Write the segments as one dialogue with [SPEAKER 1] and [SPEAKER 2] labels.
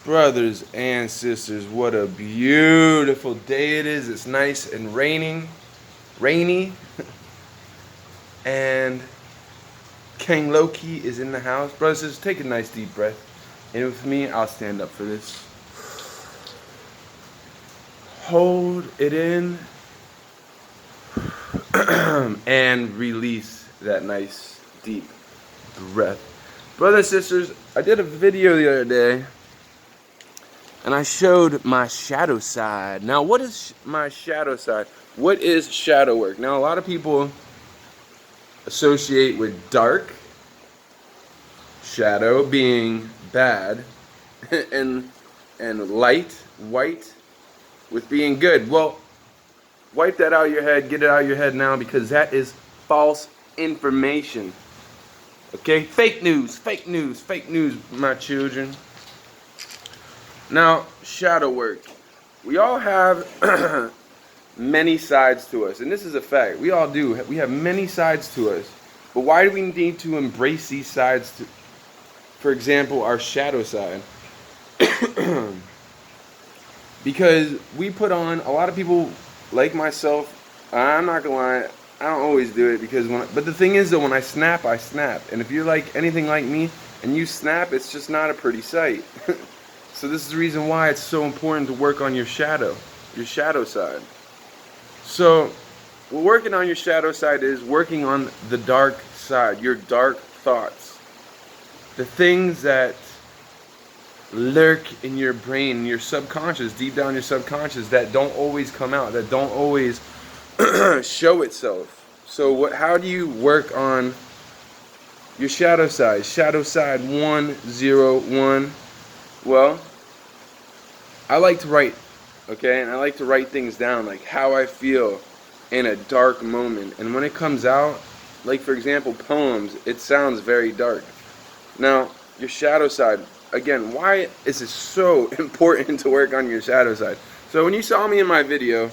[SPEAKER 1] Brothers and sisters, what a beautiful day it is. It's nice and rainy, and King Loki is in the house. Brothers and sisters, take a nice deep breath. And with me, I'll stand up for this. Hold it in and release that nice deep breath. Brothers and sisters, I did a video the other day and I showed my shadow side. Now, what is my shadow side? What is shadow work? Now, a lot of people associate with dark, shadow being bad, and light, white, with being good. Well, wipe that out of your head, get it out of your head now, because that is false information. Okay? Fake news, my children. Now, shadow work. We all have many sides to us, and this is a fact. We all do. We have many sides to us. But why do we need to embrace these sides? For example, our shadow side. Because we put on, a lot of people, like myself, I'm not gonna lie, I don't always do it because but the thing is though, when I snap, I snap. And if you're like anything like me and you snap, it's just not a pretty sight. So this is the reason why it's so important to work on your shadow side. So what working on your shadow side is working on the dark side, your dark thoughts. The things that lurk in your brain, your subconscious, deep down your subconscious, that don't always come out, that don't always show itself. So how do you work on your shadow side? Shadow side 101. Well, I like to write, okay? And I like to write things down, like how I feel in a dark moment. And when it comes out, like for example, poems, it sounds very dark. Now, your shadow side, again, why is it so important to work on your shadow side? So when you saw me in my video,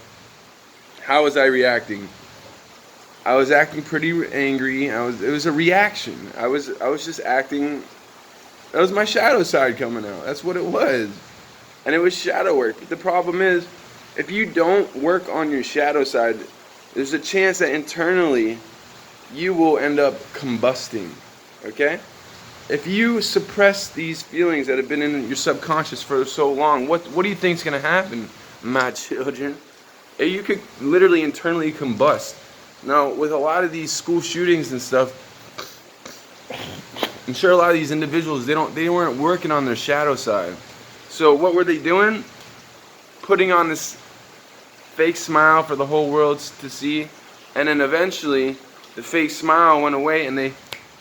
[SPEAKER 1] how was I reacting? I was acting pretty angry. It was a reaction. I was just acting. That was my shadow side coming out. That's what it was. And it was shadow work. The problem is, if you don't work on your shadow side, there's a chance that internally you will end up combusting. Okay? If you suppress these feelings that have been in your subconscious for so long, what do you think is going to happen, my children? You could literally internally combust. Now, with a lot of these school shootings and stuff, I'm sure a lot of these individuals, they weren't working on their shadow side. So what were they doing? Putting on this fake smile for the whole world to see, and then eventually the fake smile went away and they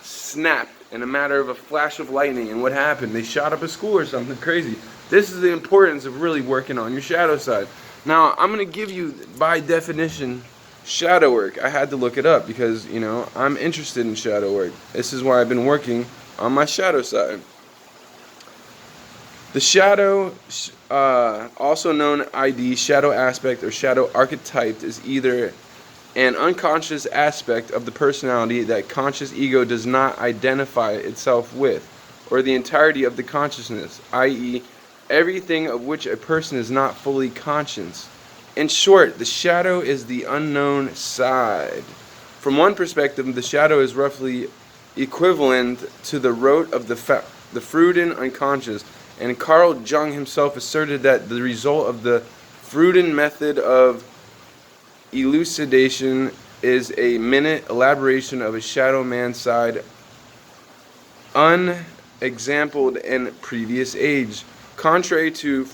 [SPEAKER 1] snapped in a matter of a flash of lightning. And what happened? They shot up a school or something crazy. This is the importance of really working on your shadow side. Now, I'm going to give you, by definition, shadow work. I had to look it up because, you know, I'm interested in shadow work. This is why I've been working on my shadow side. The shadow, also known ID, shadow aspect, or shadow archetype, is either an unconscious aspect of the personality that conscious ego does not identify itself with, or the entirety of the consciousness, i.e., everything of which a person is not fully conscious. In short, the shadow is the unknown side. From one perspective, the shadow is roughly equivalent to the root of the Freudian unconscious, and Carl Jung himself asserted that the result of the Freudian method of elucidation is a minute elaboration of a shadow man side unexampled in previous age. Contrary to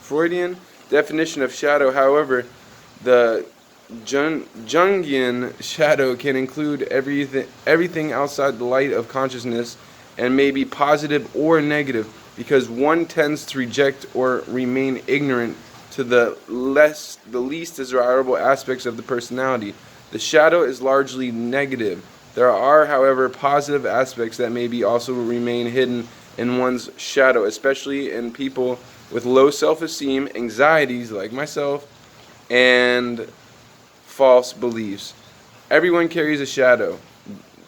[SPEAKER 1] Freudian definition of shadow, however, the Jungian shadow can include everything outside the light of consciousness and may be positive or negative, because one tends to reject or remain ignorant to the least desirable aspects of the personality. The shadow is largely negative. There are, however, positive aspects that may be also remain hidden in one's shadow, especially in people with low self-esteem, anxieties like myself, and false beliefs. Everyone carries a shadow.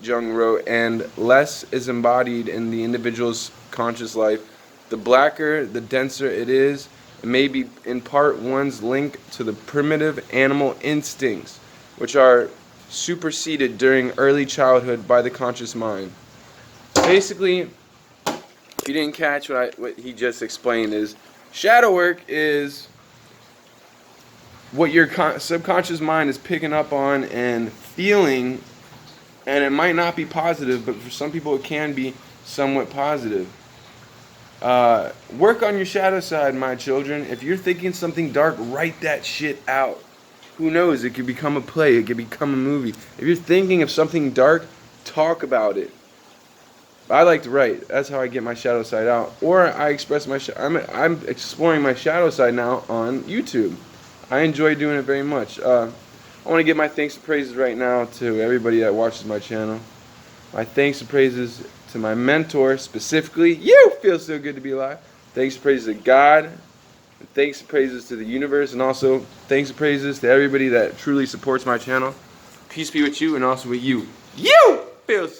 [SPEAKER 1] Jung wrote, and less is embodied in the individual's conscious life. The blacker, the denser it is, it may be in part one's link to the primitive animal instincts, which are superseded during early childhood by the conscious mind. Basically, if you didn't catch what he just explained, is shadow work is what your subconscious mind is picking up on and feeling, and it might not be positive, but for some people it can be somewhat positive. Work on your shadow side, my children. If you're thinking something dark, write that shit out. Who knows? It could become a play. It could become a movie. If you're thinking of something dark, talk about it. I like to write. That's how I get my shadow side out. Or I express my I'm exploring my shadow side now on YouTube. I enjoy doing it very much. I want to give my thanks and praises right now to everybody that watches my channel. My thanks and praises to my mentor, specifically you. Feels so good to be alive. Thanks and praises to God. And thanks and praises to the universe. And also thanks and praises to everybody that truly supports my channel. Peace be with you and also with you. You feels